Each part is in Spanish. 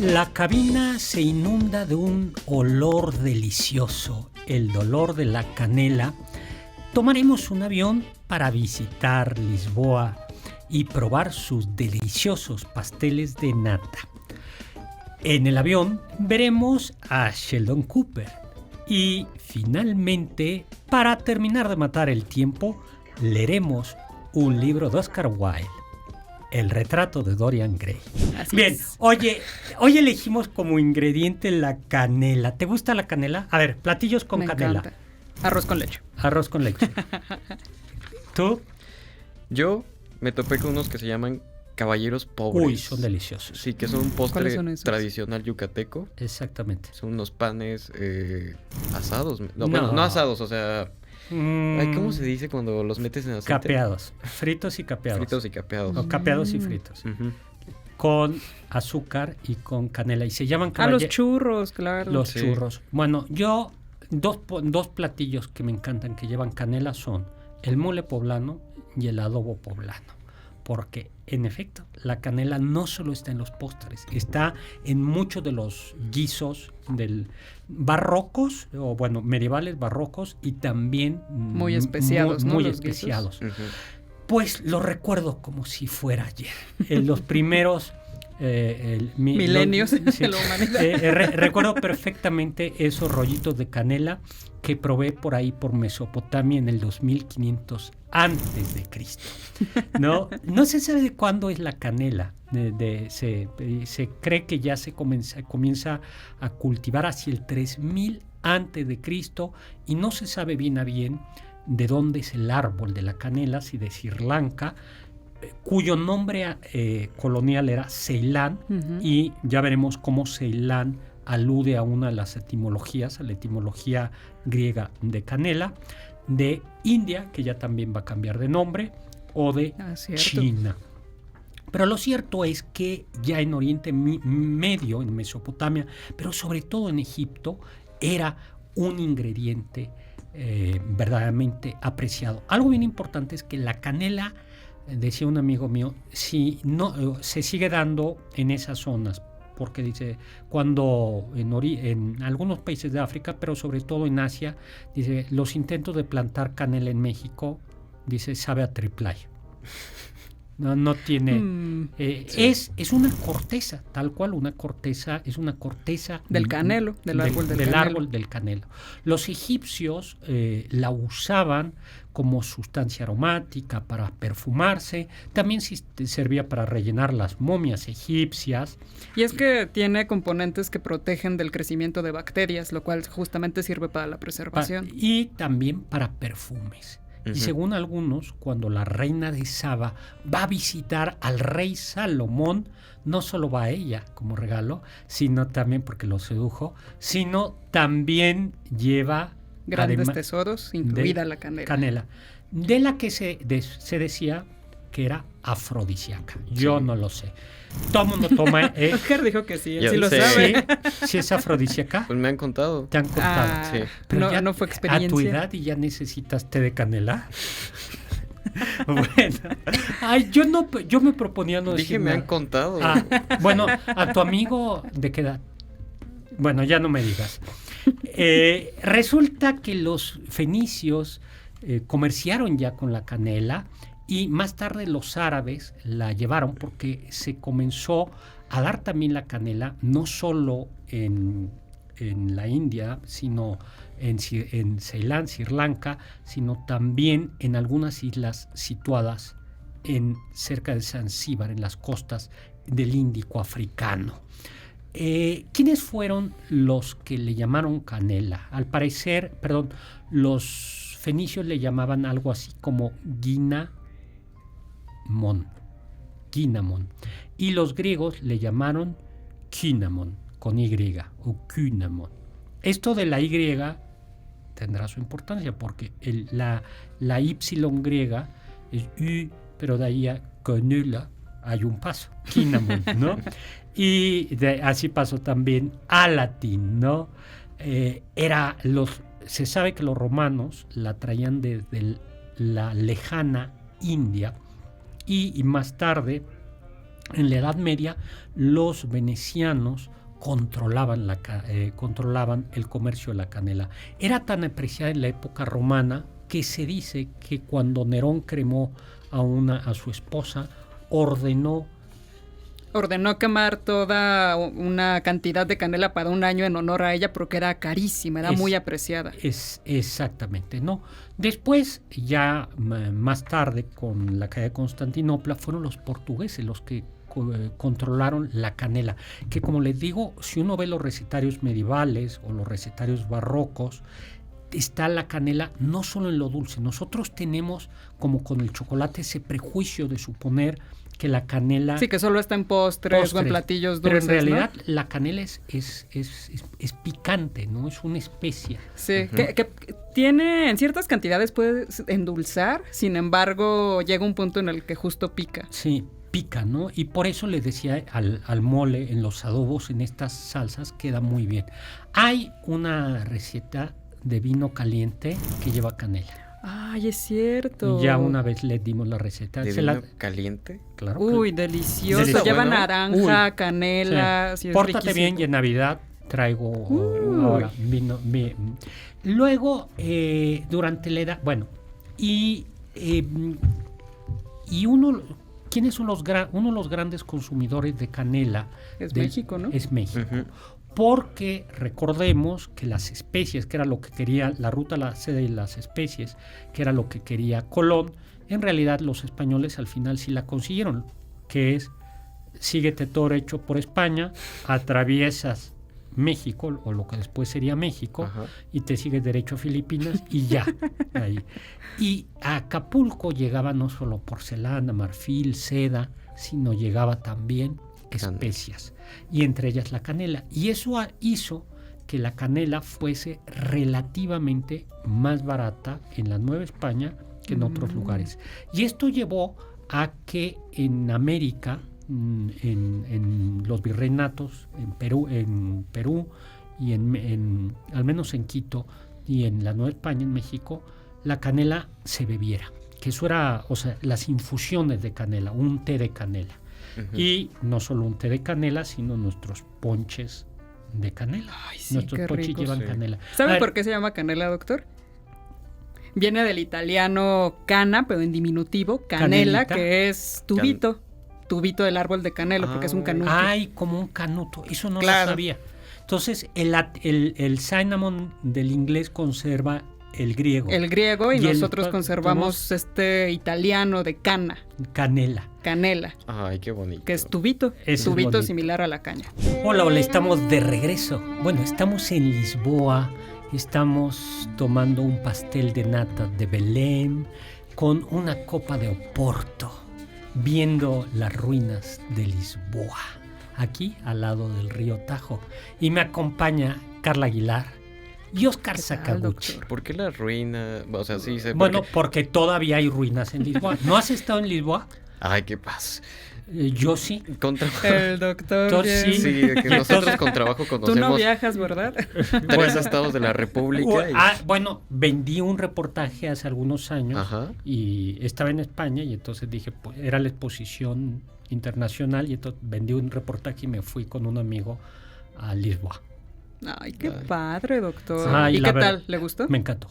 La cabina se inunda de un olor delicioso, el olor de la canela. Tomaremos un avión para visitar Lisboa y probar sus deliciosos pasteles de nata. En el avión veremos a Sheldon Cooper y finalmente, para terminar de matar el tiempo, leeremos un libro de Oscar Wilde. El retrato de Dorian Gray. Así Bien, es. hoy elegimos como ingrediente la canela. ¿Te gusta la canela? A ver, platillos con Me canela. encanta. Arroz con leche. Arroz con leche. ¿Tú? Yo me topé con unos que se llaman caballeros pobres. Uy, son deliciosos. Sí, que son un ¿Cuáles postre son esos? tradicional yucateco. Exactamente. Son unos panes asados. No, No. bueno, no asados, o sea... Ay, ¿cómo se dice cuando los metes en aceite? Capeados. Fritos y capeados. Fritos y capeados. O capeados y fritos. Ujú. Con azúcar y con canela. Y se llaman Los churros, claro. Los Sí. churros. Bueno, yo, dos platillos que me encantan que llevan canela son el mole poblano y el adobo poblano. Porque, en efecto, la canela no solo está en los postres, está en muchos de los guisos barrocos, o bueno, medievales barrocos, y también Muy especiados, ¿no? muy Los especiados. Ujú. Pues lo recuerdo como si fuera ayer. En los primeros Milenios de la humanidad. Recuerdo perfectamente esos rollitos de canela que probé por ahí por Mesopotamia en el 2500 antes de Cristo. No se sabe de cuándo es la canela. Se cree que ya se comienza a cultivar hacia el 3000 antes de Cristo y no se sabe bien a bien de dónde es el árbol de la canela, si de Sri Lanka, cuyo nombre colonial era Ceilán, y ya veremos cómo Ceilán alude a una de las etimologías, a la etimología griega de canela, de India, que ya también va a cambiar de nombre, o de Cierto. China. Pero lo cierto es que ya en Oriente Medio, en Mesopotamia, pero sobre todo en Egipto, era un ingrediente verdaderamente apreciado. Algo bien importante es que la canela, decía un amigo mío, si no se sigue dando en esas zonas, porque dice, cuando en algunos países de África, pero sobre todo en Asia, dice, los intentos de plantar canela en México, dice, sabe a triplayo. No tiene... Sí. Es una corteza, tal cual, una corteza, es una corteza... Del canelo, del árbol del canelo. árbol del canelo. Los egipcios la usaban como sustancia aromática para perfumarse, también servía para rellenar las momias egipcias. Y es que tiene componentes que protegen del crecimiento de bacterias, lo cual justamente sirve para la preservación. Y también para perfumes. Ujú. Y según algunos, cuando la reina de Saba va a visitar al rey Salomón, no solo va a ella como regalo, sino también porque lo sedujo, sino también lleva Grandes tesoros, incluida la canela. de la que se decía que era afrodisíaca. Yo Sí. no lo sé. Todo el mundo toma... Oscar dijo que sí, él Yo sí lo sé. sabe. ¿Sí es afrodisíaca? Pues me han contado. Te han contado. Ah, Sí. Pero no fue experiencia. A tu edad y ya necesitas té de canela. Bueno, ay, yo me proponía no Dije, decir me han nada. contado. Bueno, a tu amigo, ¿de qué edad? Bueno, ya no me digas. Resulta que los fenicios comerciaron ya con la canela y más tarde los árabes la llevaron porque se comenzó a dar también la canela, no solo en la India, sino en Ceilán, Sri Lanka, sino también en algunas islas situadas cerca de Zanzíbar, en las costas del Índico africano. ¿Quiénes fueron los que le llamaron canela? Al parecer, los fenicios le llamaban algo así como guinamon, y los griegos le llamaron cinnamon, con Y, o cinnamon. Esto de la Y tendrá su importancia porque la Y griega es Y, pero de ahí a canela hay un paso, cinnamon, ¿no? Y así pasó también al latín, ¿no? Se sabe que los romanos la traían desde la lejana India y más tarde En la Edad Media, los venecianos controlaban el comercio de la canela. Era tan apreciada en la época romana que se dice que cuando Nerón cremó a su esposa, ordenó quemar toda una cantidad de canela para un año en honor a ella porque era carísima, era muy apreciada. Exactamente, ¿no? Después, ya más tarde, con la caída de Constantinopla, fueron los portugueses los que controlaron la canela, que como les digo, si uno ve los recetarios medievales o los recetarios barrocos, está la canela no solo en lo dulce. Nosotros tenemos, como con el chocolate, ese prejuicio de suponer que la canela... Sí, que solo está en postres o en platillos dulces, pero en realidad, ¿no? la canela es picante, ¿no? Es una especia. Sí, que tiene, en ciertas cantidades puede endulzar, sin embargo, llega un punto en el que justo pica. Sí, pica, ¿no? Y por eso les decía al mole, en los adobos, en estas salsas, queda muy bien. Hay una receta de vino caliente que lleva canela. Ay, es cierto. Ya una vez les dimos la receta. ¿De vino caliente? Claro. Uy, delicioso. Lleva naranja, canela. Sí. Pórtate bien y en Navidad traigo ahora vino. Luego, durante la edad, bueno, y uno... ¿Quiénes son uno de los grandes consumidores de canela? Es México, ¿no? Es México. Porque recordemos que las especies, que era lo que quería la ruta, la seda y las especies, que era lo que quería Colón, en realidad los españoles al final sí la consiguieron, que es, síguete todo derecho por España, atraviesas México, o lo que después sería México, y te sigues derecho a Filipinas y ya. Ahí. Y a Acapulco llegaba no solo porcelana, marfil, seda, sino llegaba también especias, y entre ellas la canela. Y eso hizo que la canela fuese relativamente más barata en la Nueva España que en otros lugares. Y esto llevó a que en América, en los virreinatos, en Perú y al menos en Quito y en la Nueva España, en México, la canela se bebiera. Que eso era, o sea, las infusiones de canela, un té de canela. Y no solo un té de canela, sino nuestros ponches de canela. Ay, sí, nuestros ponches rico, llevan canela. ¿Sabe por qué se llama canela, doctor? Viene del italiano cana, pero en diminutivo, canela, Canelita. Que es tubito. Tubito del árbol de canelo, porque es un canuto. Ay, como un canuto. Eso no lo Claro. sabía. Entonces, el cinnamon del inglés conserva el griego. El griego y Y nosotros conservamos italiano de Canela. canela, Ay, qué bonito. que es tubito, Es tubito bonito. similar a la caña. Hola, estamos de regreso. Bueno, estamos en Lisboa, estamos tomando un pastel de nata de Belém con una copa de Oporto, viendo las ruinas de Lisboa, aquí al lado del río Tajo. Y me acompaña Carla Aguilar y Oscar ¿Qué tal, Sakaguchi. doctor? ¿Por qué la ruina? O sea, sí sé. Bueno, porque todavía hay ruinas en Lisboa. ¿No has estado en Lisboa? Ay, qué paz. Yo sí. El doctor. Entonces, bien. Sí, que nosotros con trabajo Tú no conocemos viajas, ¿verdad? 3 estados de la República. Bueno, vendí un reportaje hace algunos años. Ajá. Y estaba en España y entonces dije, pues, era la exposición internacional y entonces vendí un reportaje y me fui con un amigo a Lisboa. Ay, qué padre, doctor. Ay, ¿Y la qué verdad, tal? ¿Le gustó? Me encantó.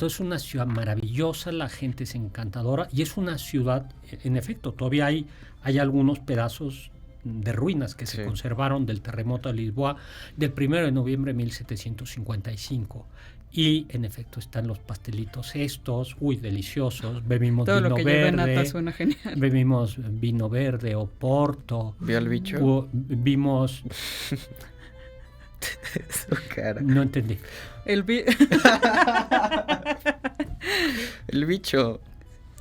Es una ciudad maravillosa, la gente es encantadora y es una ciudad, en efecto, todavía hay algunos pedazos de ruinas que se conservaron del terremoto de Lisboa del 1 de noviembre de 1755. Y en efecto están los pastelitos estos, deliciosos. Bebimos Todo vino lo que lleve verde. nata suena genial. Bebimos vino verde, Oporto. ¿Vio al bicho? Vimos... Su cara. No entendí. El bicho.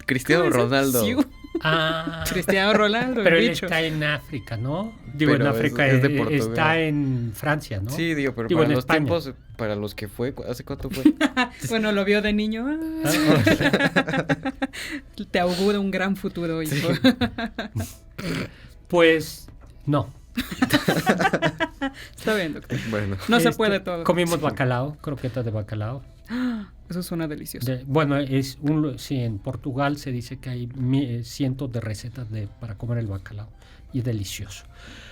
Cristiano ¿Cómo es? Ronaldo. Sí, Ah, Cristiano Ronaldo, pero el él bicho. está en África, ¿no? Digo, Pero en África, es de Portugal. está en Francia, ¿no? Sí, digo, pero Digo, para en los España. tiempos, para los que fue, ¿hace cuánto fue? Bueno, lo vio de niño. Te auguro un gran futuro, hijo. Pues no. Está bien, doctor. Bueno. No se puede todo. Comimos bacalao, croquetas de bacalao. Eso suena delicioso. Bueno, sí, en Portugal se dice que hay cientos de recetas para comer el bacalao y es delicioso.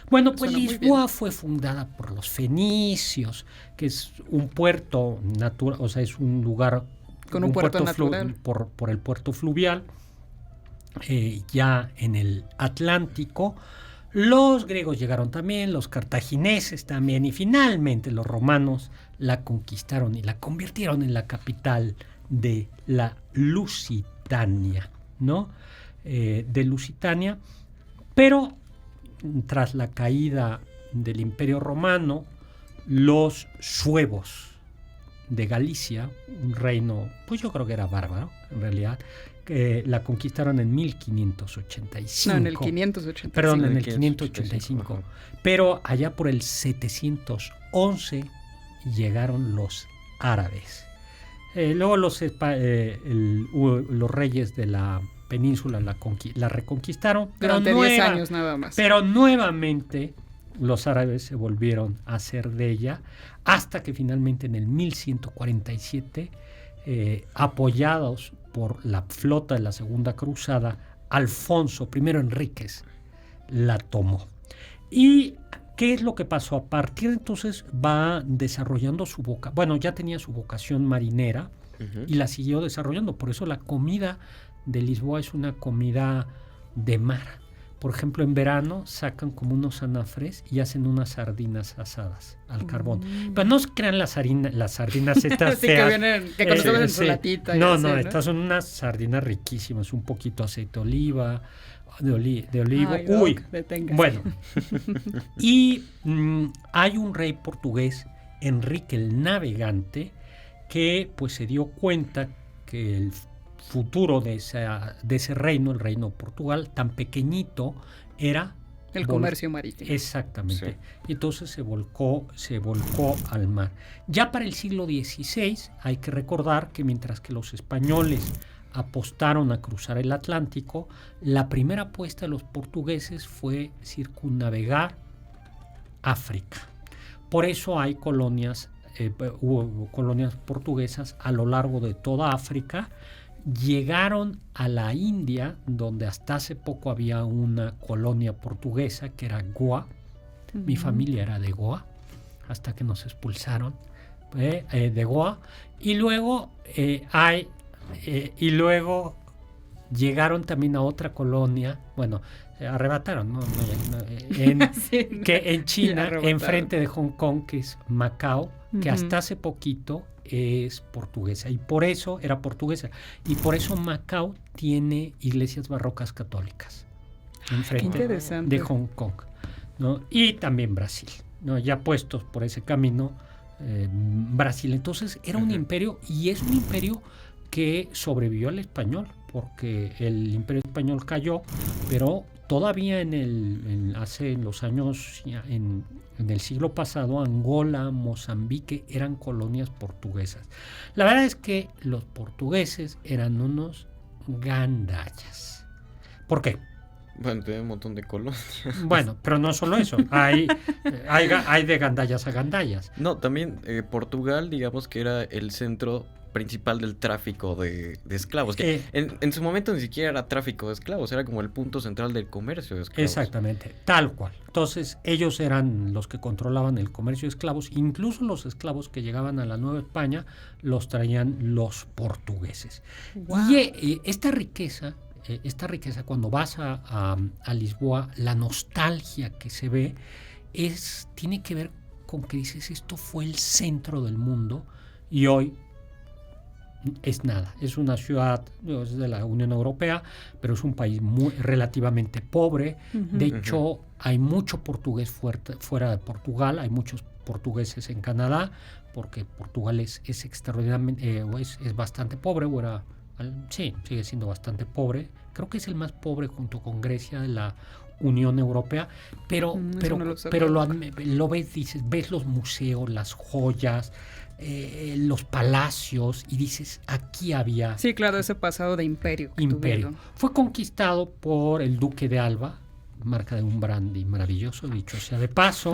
Bueno, pues Lisboa fue fundada por los fenicios, que es un puerto natural, o sea, es un lugar con un puerto natural por el puerto fluvial, ya en el Atlántico. Los griegos llegaron también, los cartagineses también, y finalmente los romanos la conquistaron y la convirtieron en la capital de la Lusitania, ¿no? De Lusitania, pero tras la caída del Imperio Romano, los suevos de Galicia, un reino, pues yo creo que era bárbaro, en realidad, que la conquistaron en 1585. No, en el 585. Perdón, en el 585. Pero allá por el 711 llegaron los árabes. Luego los reyes de la península la reconquistaron. Durante 10 años nada más. Pero nuevamente los árabes se volvieron a hacer de ella hasta que finalmente en el 1147, apoyados por la flota de la Segunda Cruzada, Alfonso I Enríquez la tomó. ¿Y qué es lo que pasó? A partir de entonces va desarrollando su vocación. Bueno, ya tenía su vocación marinera y la siguió desarrollando. Por eso la comida de Lisboa es una comida de mar. Por ejemplo, en verano sacan como unos anafres y hacen unas sardinas asadas al carbón. Pero no se crean las sardinas estas sí, feas. que conocemos en su latita. No, estas son unas sardinas riquísimas. Un poquito aceite de oliva, de olivo. Ay, Uy, deténgase. Bueno. Y hay un rey portugués, Enrique el Navegante, que pues se dio cuenta que el futuro de ese reino, el reino de Portugal, tan pequeñito, era el comercio marítimo. Exactamente. Sí. Y entonces se volcó al mar. Ya para el siglo XVI hay que recordar que mientras que los españoles apostaron a cruzar el Atlántico, la primera apuesta de los portugueses fue circunnavegar África. Por eso hay hubo colonias portuguesas a lo largo de toda África. Llegaron a la India, donde hasta hace poco había una colonia portuguesa que era Goa. Mi familia era de Goa, hasta que nos expulsaron de Goa. Y luego llegaron también a otra colonia, bueno, arrebataron, que en China, enfrente de Hong Kong, que es Macao, que hasta hace poquito es portuguesa, y por eso era portuguesa, y por eso Macao tiene iglesias barrocas católicas enfrente de Hong Kong, ¿no? Y también Brasil, ¿no? Ya puestos por ese camino, Brasil. Entonces era un imperio, y es un imperio que sobrevivió al español, porque el imperio español cayó, pero todavía en el siglo pasado, Angola, Mozambique eran colonias portuguesas. La verdad es que los portugueses eran unos gandallas. ¿Por qué? Bueno, tiene un montón de colonias. Bueno, pero no solo eso, hay de gandallas a gandallas. No, también Portugal, digamos que era el centro principal del tráfico de esclavos, que en su momento ni siquiera era tráfico de esclavos, era como el punto central del comercio de esclavos. Exactamente, tal cual. Entonces ellos eran los que controlaban el comercio de esclavos, incluso los esclavos que llegaban a la Nueva España los traían los portugueses. Wow. Y esta riqueza, cuando vas a Lisboa, la nostalgia que se ve tiene que ver con que dices, esto fue el centro del mundo, y hoy es nada. Es una ciudad, es de la Unión Europea, pero es un país relativamente pobre. De hecho, hay mucho portugués fuera de Portugal, hay muchos portugueses en Canadá, porque Portugal es extraordinariamente, es bastante pobre, sí, sigue siendo bastante pobre. Creo que es el más pobre junto con Grecia de la Unión Europea, pero lo ves, dices, ves los museos, las joyas, los palacios, y dices, aquí había... Sí, claro, ese pasado de imperio. Fue conquistado por el duque de Alba, marca de un brandy maravilloso, dicho sea de paso.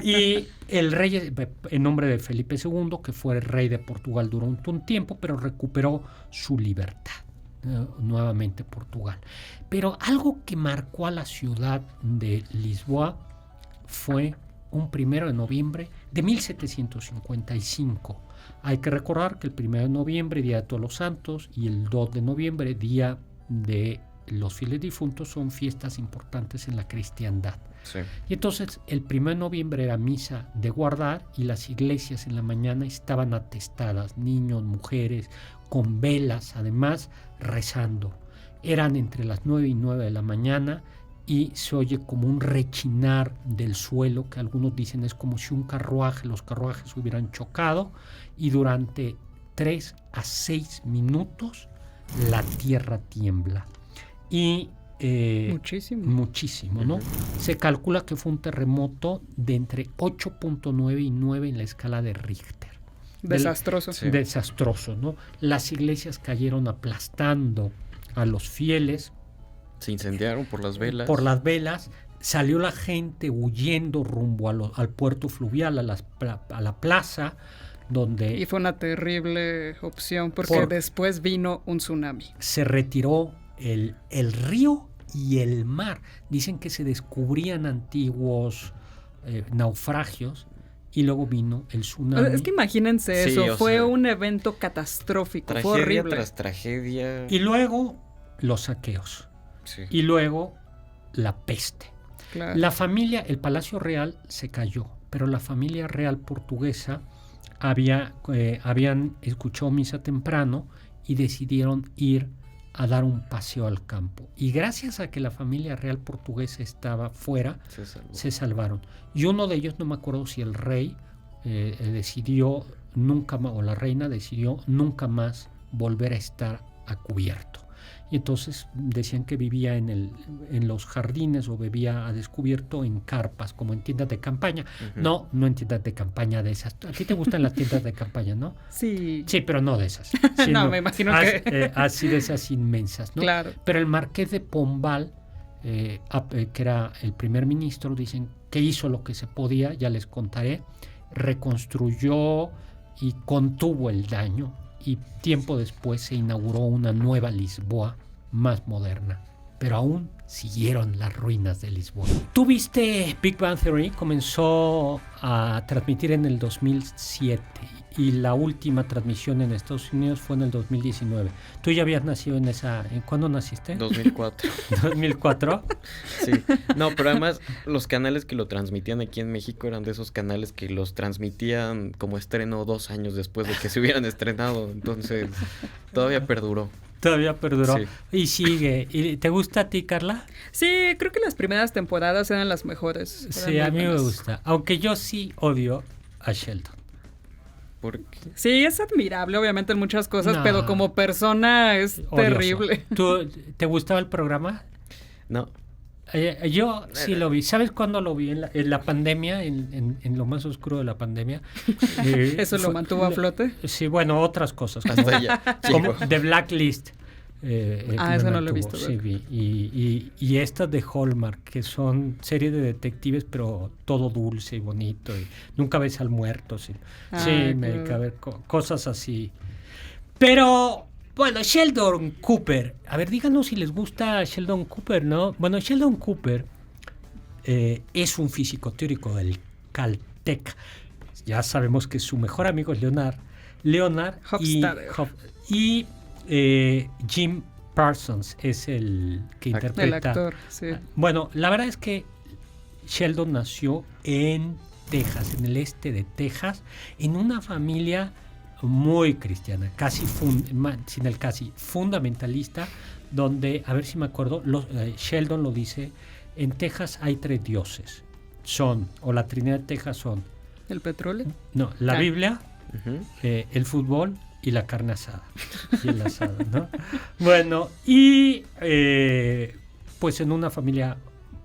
Y el rey, en nombre de Felipe II, que fue el rey de Portugal durante un tiempo, pero recuperó su libertad. Nuevamente Portugal. Pero algo que marcó a la ciudad de Lisboa fue un 1 de noviembre de 1755. Hay que recordar que el 1 de noviembre, Día de Todos los Santos, y el 2 de noviembre, Día de los Fieles Difuntos, son fiestas importantes en la cristiandad. Sí. Y entonces el 1 de noviembre era misa de guardar y las iglesias en la mañana estaban atestadas, niños, mujeres, con velas, además rezando. Eran entre las 9 y 9 de la mañana y se oye como un rechinar del suelo, que algunos dicen es como si los carruajes hubieran chocado, y durante 3 a 6 minutos la tierra tiembla. Y muchísimo, ¿no? Uh-huh. Se calcula que fue un terremoto de entre 8.9 y 9 en la escala de Richter. Desastroso. Sí. Desastroso, ¿no? Las iglesias cayeron aplastando a los fieles. Se incendiaron por las velas. Salió la gente huyendo rumbo al puerto fluvial, a la plaza, donde... Y fue una terrible opción porque después vino un tsunami. Se retiró el río y el mar. Dicen que se descubrían antiguos naufragios y luego vino el tsunami. Es que imagínense eso, fue un evento catastrófico, fue horrible. Tragedia tras tragedia. Y luego los saqueos. Sí. Y luego la peste. Claro. La familia, el Palacio Real se cayó, pero la familia real portuguesa habían escuchado misa temprano y decidieron ir a dar un paseo al campo. Y gracias a que la familia real portuguesa estaba fuera, se salvaron. Y uno de ellos, no me acuerdo si el rey decidió nunca más, o la reina decidió nunca más volver a estar a cubierto. Y entonces decían que vivía en los jardines o vivía a descubierto en carpas, como en tiendas de campaña. Uh-huh. No en tiendas de campaña de esas. A ti te gustan las tiendas de campaña, ¿no? Sí. Sí, pero no de esas. No, me imagino que... así de esas inmensas, ¿no? Claro. Pero el marqués de Pombal, que era el primer ministro, dicen que hizo lo que se podía, ya les contaré, reconstruyó y contuvo el daño. Y tiempo después se inauguró una nueva Lisboa más moderna, pero aún siguieron las ruinas de Lisboa. ¿Tú viste Big Bang Theory? Comenzó a transmitir en el 2007 y la última transmisión en Estados Unidos fue en el 2019. ¿Tú ya habías nacido en esa... ¿Cuándo naciste? 2004. ¿2004? Sí. No, pero además los canales que lo transmitían aquí en México eran de esos canales que los transmitían como estreno 2 años después de que se hubieran estrenado. Entonces, todavía perduró. Todavía perduró. Sí. Y sigue. ¿Y te gusta a ti, Carla? Sí, creo que las primeras temporadas eran las mejores. Sí, a mí me gusta. Aunque yo sí odio a Sheldon. ¿Por qué? Sí, es admirable, obviamente, en muchas cosas, pero como persona es odioso. Terrible. ¿Tú, te gustaba el programa? No. Yo sí lo vi. ¿Sabes cuándo lo vi? En la pandemia, en lo más oscuro de la pandemia. ¿Eso lo mantuvo a flote? Sí, bueno, otras cosas. Como The Blacklist. Eso no lo he visto. Sí, vi. Y estas de Hallmark, que son series de detectives, pero todo dulce y bonito. Y nunca ves al muerto. Sí, me dedica a ver cosas así. Pero, bueno, Sheldon Cooper. A ver, díganos si les gusta Sheldon Cooper, ¿no? Bueno, Sheldon Cooper es un físico teórico del Caltech. Ya sabemos que su mejor amigo es Leonard y Jim Parsons es el que interpreta. El actor, sí. Bueno, la verdad es que Sheldon nació en Texas, en el este de Texas, en una familia muy cristiana, casi fundamentalista, donde, a ver si me acuerdo, Sheldon lo dice, en Texas hay 3 dioses. La Trinidad de Texas son... ¿El petróleo? No, la Biblia, uh-huh, el fútbol y la carne asada. Y el asado, ¿no? Bueno, y pues en una familia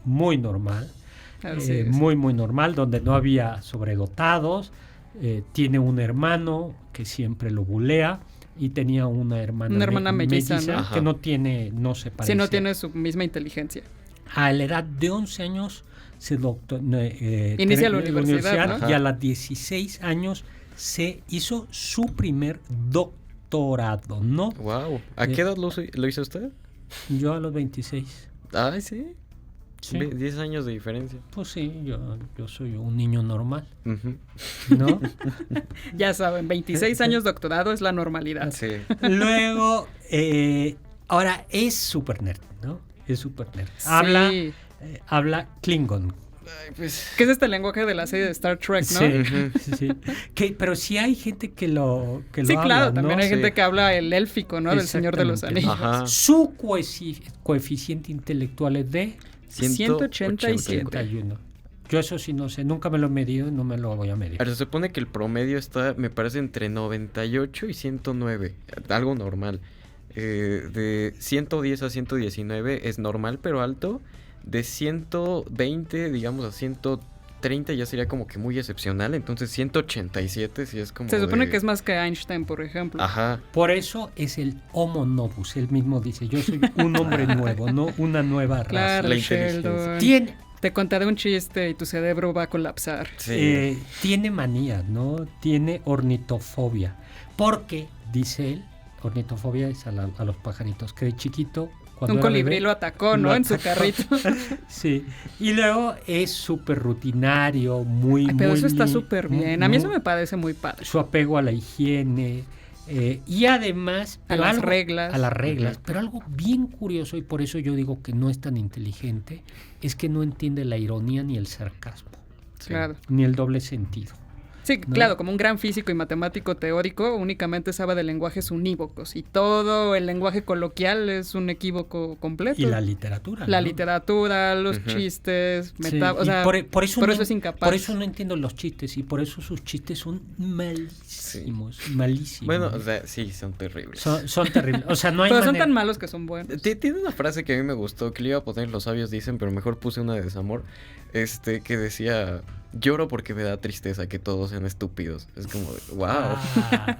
muy normal, muy normal, donde no había sobredotados. Tiene un hermano que siempre lo bulea y tenía una hermana melliza, ¿no? Que no se parece. Sí, no tiene su misma inteligencia. A la edad de 11 años se inicia la universidad, ¿no? Y a los 16 años se hizo su primer doctorado, ¿no? Wow. ¿A qué edad lo hizo usted? Yo a los 26. Ay, sí. Sí. 10 años de diferencia. Pues sí, yo soy un niño normal, Uh-huh. ¿no? Ya saben, 26 años doctorado es la normalidad. Sí. Luego, ahora es super nerd, ¿no? Es super nerd. Sí. Habla Klingon. Ay, pues... ¿Qué es este lenguaje de la serie de Star Trek, no? Sí. Pero sí hay gente que lo Sí, habla, claro, ¿no? también hay Sí. gente que habla el élfico, ¿no? Del Señor de los Anillos. Ajá. Su coeficiente intelectual es de 187. 181. Yo eso sí no sé, nunca me lo he medido y no me lo voy a medir. Pero se supone que el promedio está, me parece, entre 98 y 109. Algo normal. De 110 a 119 es normal, pero alto. De 120, digamos, a 130 ya sería como que muy excepcional. Entonces 187 sí es como Se supone que es más que Einstein, por ejemplo. Ajá. Por eso es el Homo novus. Él mismo dice, yo soy un hombre nuevo, no una nueva raza. Claro, La inteligencia. Sheldon. Tiene, Te contaré un chiste y tu cerebro va a colapsar. Sí. tiene manía, ¿no? Tiene ornitofobia. Porque, dice él, ornitofobia es a los pajaritos. Que de chiquito, cuando Un era colibrí bebé, lo atacó, ¿no? lo En su atacó. carrito. Sí. Y luego es súper rutinario, muy, Ay, pero muy eso está li- súper mu- bien. A mí eso mu- me parece muy padre. Su apego a la higiene. Y además... A pero las reglas. A las reglas. Ujú. Pero algo bien curioso, y por eso yo digo que no es tan inteligente, es que no entiende la ironía ni el sarcasmo, Sí. Claro. ni el doble sentido. Sí, ¿No? claro, como un gran físico y matemático teórico, únicamente sabe de lenguajes unívocos y todo el lenguaje coloquial es un equívoco completo. Y la literatura. La ¿no? literatura, los Ujú. chistes, Sí, o y sea, por eso no, es incapaz. Por eso no entiendo los chistes y por eso sus chistes son malísimos, malísimos. Bueno, o sea, sí, son terribles. Son terribles. O sea, no hay Pero son manera. tan malos que son buenos. Tiene una frase que a mí me gustó, que le iba a poner Los sabios dicen, pero mejor puse una de desamor, que decía, lloro porque me da tristeza que todos sean estúpidos. Es como, wow. Ah,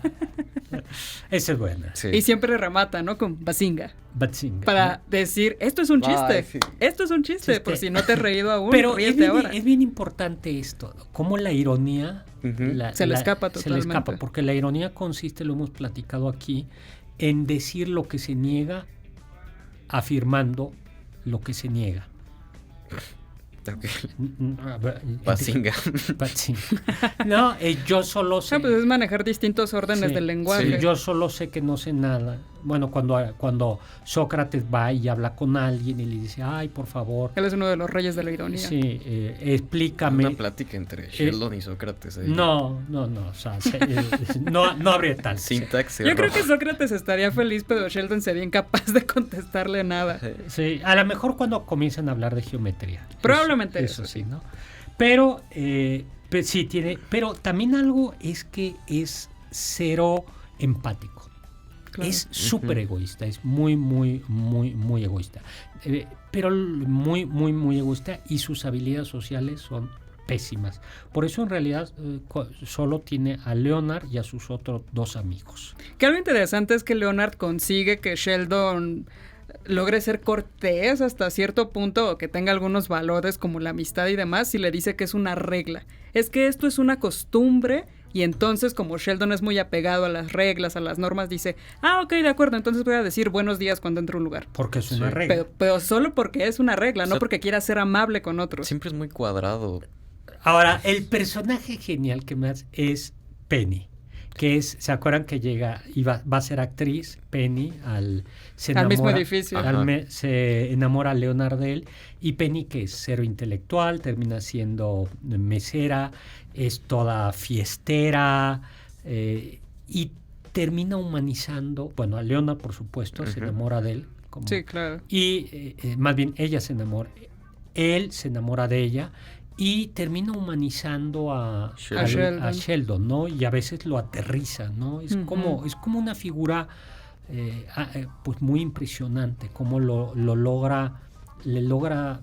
esa es buena. Sí. Y siempre remata, ¿no? Con bazinga. Bazinga, Para ¿no? decir, esto es un chiste. Ay, sí. Esto es un chiste. Chiste. Por si no te has reído aún, Pero ríete ahora. es bien importante esto, cómo la ironía Ujú. Se le escapa se le escapa, totalmente. porque la ironía consiste, lo hemos platicado aquí, en decir lo que se niega, afirmando lo que se niega. Ok. A ver, Bazinga. Bazinga. No, yo solo sé. Pues es manejar distintos órdenes Sí, del lenguaje. sí, yo solo sé que no sé nada. Bueno, cuando Sócrates va y habla con alguien y le dice, ay, por favor, Él es uno de los reyes de la ironía. sí, explícame. Una plática entre Sheldon y Sócrates. Ahí. No, o sea, no habría tal. Sintaxis. Yo creo que Sócrates estaría feliz, pero Sheldon sería incapaz de contestarle nada. Sí, a lo mejor cuando comienzan a hablar de geometría. Probablemente eso eso, sí, ¿no? Pero sí tiene, pero también algo es que es cero empático. Claro. Es súper Ujú. egoísta, es muy egoísta. Pero muy egoísta y sus habilidades sociales son pésimas. Por eso en realidad solo tiene a Leonard y a sus otros 2 amigos. Que algo interesante es que Leonard consigue que Sheldon logre ser cortés hasta cierto punto o que tenga algunos valores como la amistad y demás y le dice que es una regla. Es que esto es una costumbre y entonces como Sheldon es muy apegado a las reglas, a las normas, dice, ok, de acuerdo, entonces voy a decir buenos días cuando entro a un lugar. Porque es una Sí. regla. Pero solo porque es una regla, O no sea, porque quiera ser amable con otros. Siempre es muy cuadrado. Ahora, el personaje genial que más es Penny, que es, ¿se acuerdan que va a ser actriz Penny Al mismo edificio. Ajá. Se enamora Leonard de él, y Penny, que es cero intelectual, termina siendo mesera, es toda fiestera, y termina humanizando, bueno, a Leonard por supuesto, se Ujú. enamora de él. Sí, claro. Y más bien ella se enamora, él se enamora de ella y termina humanizando a Sheldon, ¿no? Y a veces lo aterriza, ¿no? Es Ujú. como una figura pues muy impresionante, cómo le logra,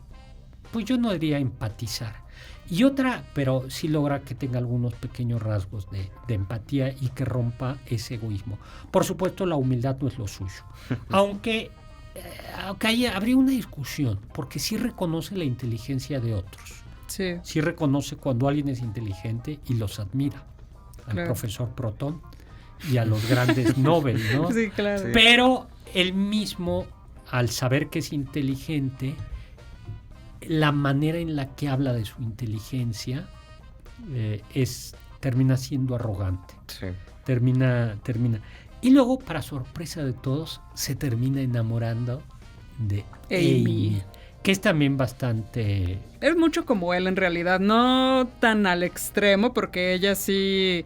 pues yo no diría empatizar. Y otra, pero sí logra que tenga algunos pequeños rasgos de empatía y que rompa ese egoísmo. Por supuesto, la humildad no es lo suyo. Aunque habría una discusión, porque sí reconoce la inteligencia de otros. Sí. Sí reconoce cuando alguien es inteligente y los admira. Al Claro. profesor Proton y a los grandes Nobel, ¿no? Sí, claro. Sí. Pero él mismo, al saber que es inteligente, la manera en la que habla de su inteligencia termina siendo arrogante. Sí. Termina. Y luego, para sorpresa de todos, se termina enamorando de Amy, que es también bastante... Es mucho como él en realidad, no tan al extremo, porque ella sí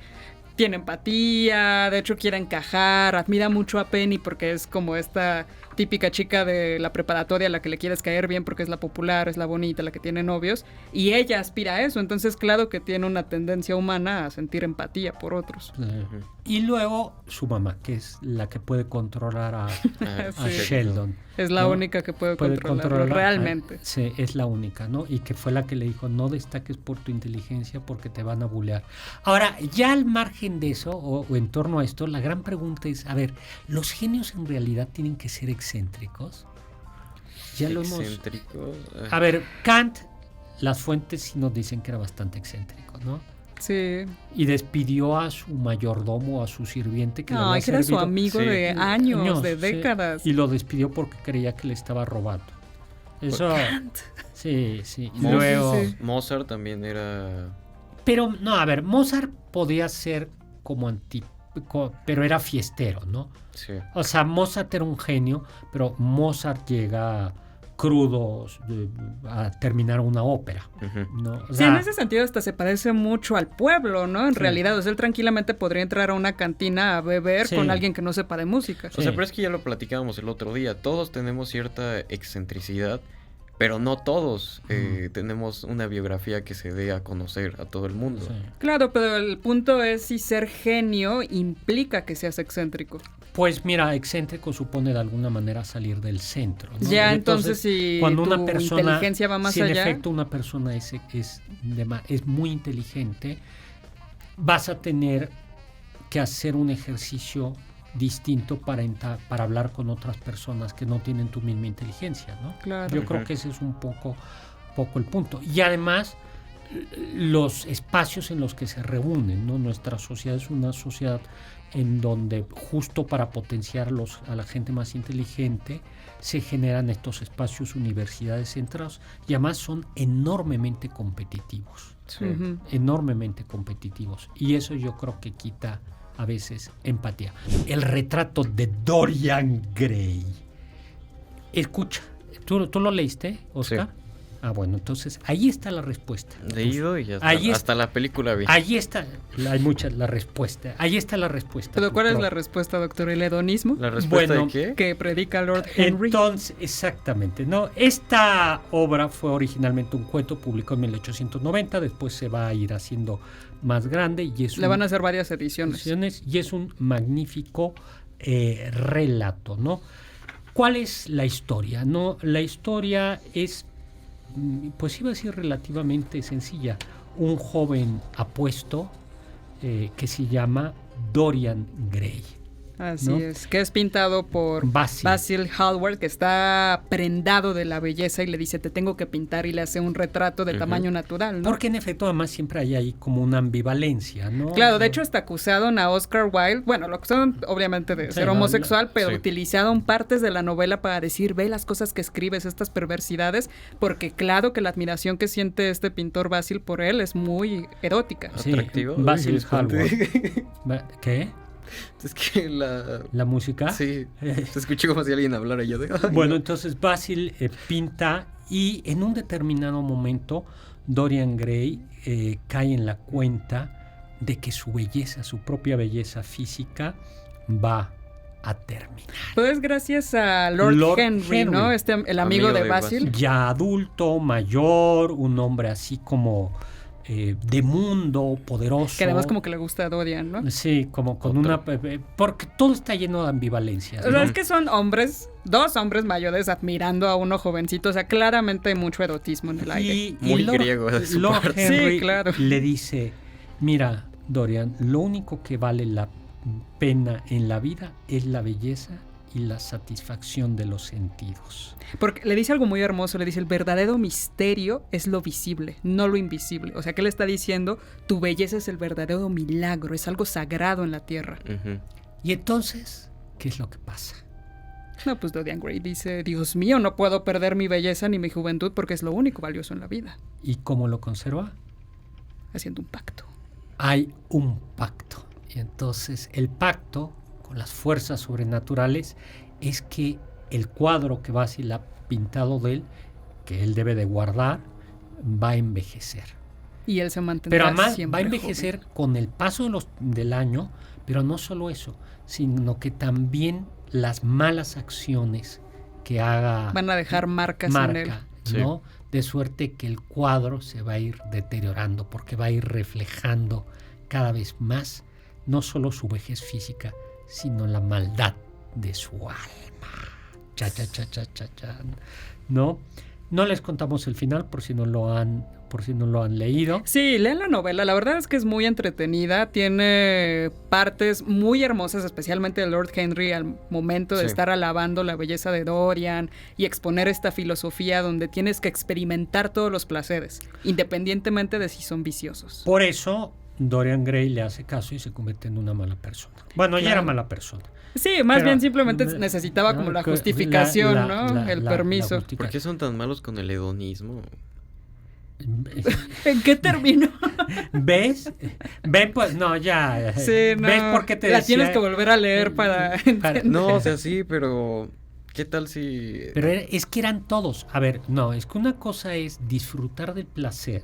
tiene empatía, de hecho quiere encajar, admira mucho a Penny porque es como esta típica chica de la preparatoria a la que le quieres caer bien porque es la popular, es la bonita, la que tiene novios, y ella aspira a eso, entonces claro que tiene una tendencia humana a sentir empatía por otros. Y luego su mamá, que es la que puede controlar a Sí. Sheldon. Es la ¿no? única que puede controlarlo, realmente. Sí, es la única, ¿no? Y que fue la que le dijo, no destaques por tu inteligencia porque te van a bulear. Ahora, ya al margen de eso, o en torno a esto, la gran pregunta es, a ver, ¿los genios en realidad tienen que ser excéntricos? Ya lo hemos... Excéntricos. A ver, Kant, las fuentes sí nos dicen que era bastante excéntrico, ¿no? Sí. Y despidió a su mayordomo, a su sirviente que le No, había que era su servido amigo Sí. de años, de sí, décadas. y lo despidió porque creía que le estaba robando. Eso. Sí, sí. Y Mozart, luego. sí. Mozart también era... Pero, no, a ver, Mozart podía ser como pero era fiestero, ¿no? Sí. O sea, Mozart era un genio, pero Mozart llega crudo a terminar una ópera, Ujú. ¿no? O Sí, sea, en ese sentido hasta se parece mucho al pueblo, ¿no? En Sí. realidad, o sea, él tranquilamente podría entrar a una cantina a beber Sí. con alguien que no sepa de música. O sea, pero es que ya lo platicábamos el otro día. Todos tenemos cierta excentricidad, pero no todos tenemos una biografía que se dé a conocer a todo el mundo. sí. Claro, pero el punto es si ser genio implica que seas excéntrico. Pues mira, excéntrico supone de alguna manera salir del centro, ¿no? Ya, Y entonces, si cuando tu una persona, inteligencia va más si en allá. efecto una persona es muy inteligente, vas a tener que hacer un ejercicio distinto para hablar con otras personas que no tienen tu misma inteligencia, ¿no? Claro. Yo creo Ujú. que ese es un poco el punto. Y además, los espacios en los que se reúnen, ¿no? Nuestra sociedad es una sociedad en donde justo para potenciar a la gente más inteligente se generan estos espacios, universidades, centros, y además son enormemente competitivos, Sí. Ujú. enormemente competitivos. Y eso yo creo que quita a veces empatía. El retrato de Dorian Gray. Escucha, ¿tú lo leíste, Oscar? Sí. Ah, bueno, entonces ahí está la respuesta. Leído y Ahí hasta la película vi. Ahí está, hay muchas la respuesta. Ahí está la respuesta. Pero ¿cuál es la respuesta, doctor? ¿El hedonismo? ¿La respuesta Bueno, de qué? Que predica Lord Henry. Entonces, exactamente, ¿no? Esta obra fue originalmente un cuento publicado en 1890, después se va a ir haciendo más grande y es Le van a hacer varias ediciones. y es un magnífico relato, ¿no? ¿Cuál es la historia? No, la historia es, pues iba a decir relativamente sencilla. Un joven apuesto que se llama Dorian Gray. Así ¿no? es, que es pintado por Basil Hallward, que está prendado de la belleza y le dice, te tengo que pintar, y le hace un retrato de tamaño natural, ¿no? Porque en efecto además siempre hay ahí como una ambivalencia, ¿no? Claro, de hecho está acusaron a Oscar Wilde, bueno, lo acusaron obviamente de ser homosexual, pero sí. utilizaron partes de la novela para decir, ve las cosas que escribes, estas perversidades, porque claro que la admiración que siente este pintor Basil por él es muy erótica. Sí, Atractivo. Basil Uy, Hallward. ¿Qué? Es que ¿La música? Sí, se escuchó como si alguien hablara y yo de... "Ay, Bueno, no". entonces Basil pinta y en un determinado momento Dorian Gray cae en la cuenta de que su belleza, su propia belleza física va a terminar. Pero es gracias a Lord Henry, ¿no? El amigo de Basil. Ya adulto, mayor, un hombre así como de mundo, poderoso. Que además como que le gusta a Dorian, ¿no? Sí, como con una... porque todo está lleno de ambivalencia. O sea, es que son hombres, dos hombres mayores admirando a uno jovencito. O sea, claramente hay mucho erotismo en el aire. Muy griego de su Lord parte. Henry Sí, claro. le dice, mira, Dorian, lo único que vale la pena en la vida es la belleza y la satisfacción de los sentidos. Porque le dice algo muy hermoso, le dice, el verdadero misterio es lo visible, no lo invisible. O sea, ¿qué le está diciendo? Tu belleza es el verdadero milagro, es algo sagrado en la tierra. Ujú. Y entonces, ¿qué es lo que pasa? No, pues Dorian Gray dice, Dios mío, no puedo perder mi belleza ni mi juventud porque es lo único valioso en la vida. ¿Y cómo lo conserva? Haciendo un pacto. Hay un pacto. Y entonces el pacto con las fuerzas sobrenaturales es que el cuadro que Basil ha pintado de él, que él debe de guardar, va a envejecer. Y él se mantendrá Pero además siempre va a envejecer joven. con el paso del año, pero no solo eso, sino que también las malas acciones que haga Van a dejar marcas en él. ¿no? De suerte que el cuadro se va a ir deteriorando porque va a ir reflejando cada vez más no solo su vejez física, sino la maldad de su alma. Cha, cha, cha, cha, cha, cha. ¿No? No les contamos el final por si no lo han leído. Sí, lean la novela. La verdad es que es muy entretenida. Tiene partes muy hermosas, especialmente de Lord Henry al momento de estar alabando la belleza de Dorian y exponer esta filosofía donde tienes que experimentar todos los placeres, independientemente de si son viciosos. Por eso Dorian Gray le hace caso y se convierte en una mala persona. Bueno, ya era mala persona. Sí, más Pero, bien simplemente necesitaba como la justificación, ¿no? El permiso. ¿Por qué son tan malos con el hedonismo? ¿En qué terminó? ¿Ves? ¿Ven? Pues no, ya. Sí, no. ¿Ves por qué te la decía? tienes que volver a leer para entender. No, o sea, sí, pero ¿qué tal si...? Pero es que eran todos. A ver, no, es que una cosa es disfrutar del placer,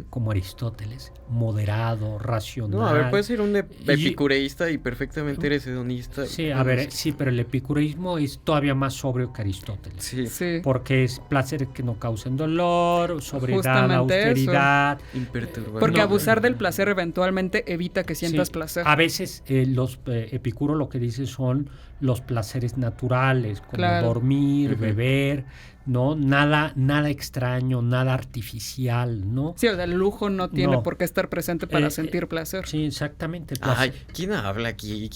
como Aristóteles, moderado, racional. No, a ver, puedes ser un epicureísta y perfectamente eres hedonista. Sí, a ver, sí, pero el epicureísmo es todavía más sobrio que Aristóteles. Sí. Porque es placer que no causen dolor, sobriedad, Justamente austeridad. Imperturbable. Porque abusar del placer eventualmente evita que sientas placer. A veces los Epicuro lo que dice son los placeres naturales, como dormir, beber, ¿no? Nada extraño, nada artificial, ¿no? Sí, o sea, el lujo no tiene por qué estar presente para sentir placer. Sí, exactamente. Ay, ¿quién habla aquí?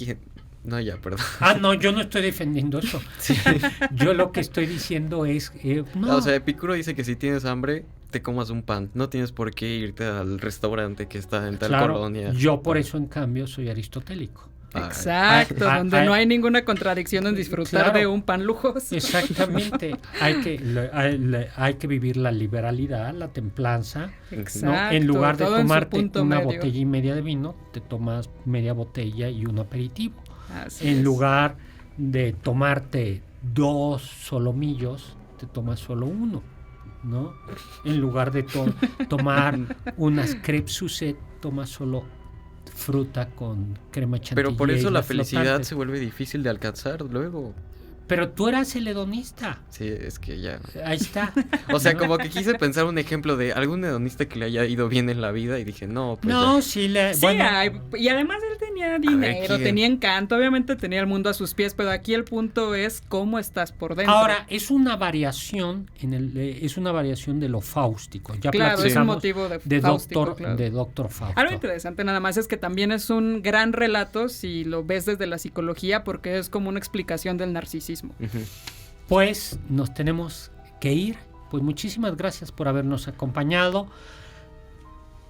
No, ya, perdón. No, yo no estoy defendiendo eso. Sí. Yo lo que estoy diciendo es... O sea, Epicuro dice que si tienes hambre, te comas un pan. No tienes por qué irte al restaurante que está en tal colonia. Yo por eso, en cambio, soy aristotélico. Exacto, donde no hay ninguna contradicción en disfrutar de un pan lujoso. Exactamente. Hay que vivir la liberalidad, la templanza. Exacto, ¿no? En lugar de tomarte una medio. botella y media de vino, te tomas media botella y un aperitivo. Así lugar de tomarte 2 solomillos, te tomas solo uno, ¿no? En lugar de tomar unas crepes Suzette, tomas solo fruta con crema chantilly. Pero por eso la felicidad flotante. se vuelve difícil de alcanzar luego. Pero tú eras el hedonista. Sí, es que ya. Ahí está. O sea, como que quise pensar un ejemplo de algún hedonista que le haya ido bien en la vida y dije, no, pues. No, ya. sí, y además él tenía dinero, tenía encanto, obviamente tenía el mundo a sus pies, pero aquí el punto es cómo estás por dentro. Ahora, es una variación de lo fáustico. Ya claro, es un motivo de fáustico, de Doctor Fausto. Algo interesante nada más es que también es un gran relato si lo ves desde la psicología, porque es como una explicación del narcisismo. Pues nos tenemos que ir. Pues muchísimas gracias por habernos acompañado.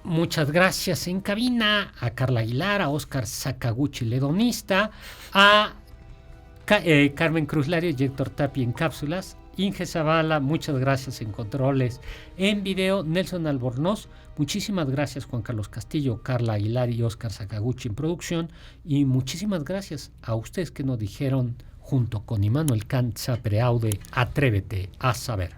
Muchas gracias en cabina a Carla Aguilar, a Oscar Sakaguchi, el hedonista, a Carmen Cruz Lario y Héctor Tapia en cápsulas, Inge Zavala, muchas gracias en controles, en video Nelson Albornoz, muchísimas gracias Juan Carlos Castillo, Carla Aguilar y Oscar Sakaguchi en producción, y muchísimas gracias a ustedes que nos dijeron junto con Immanuel Kant Sapere Aude, atrévete a saber.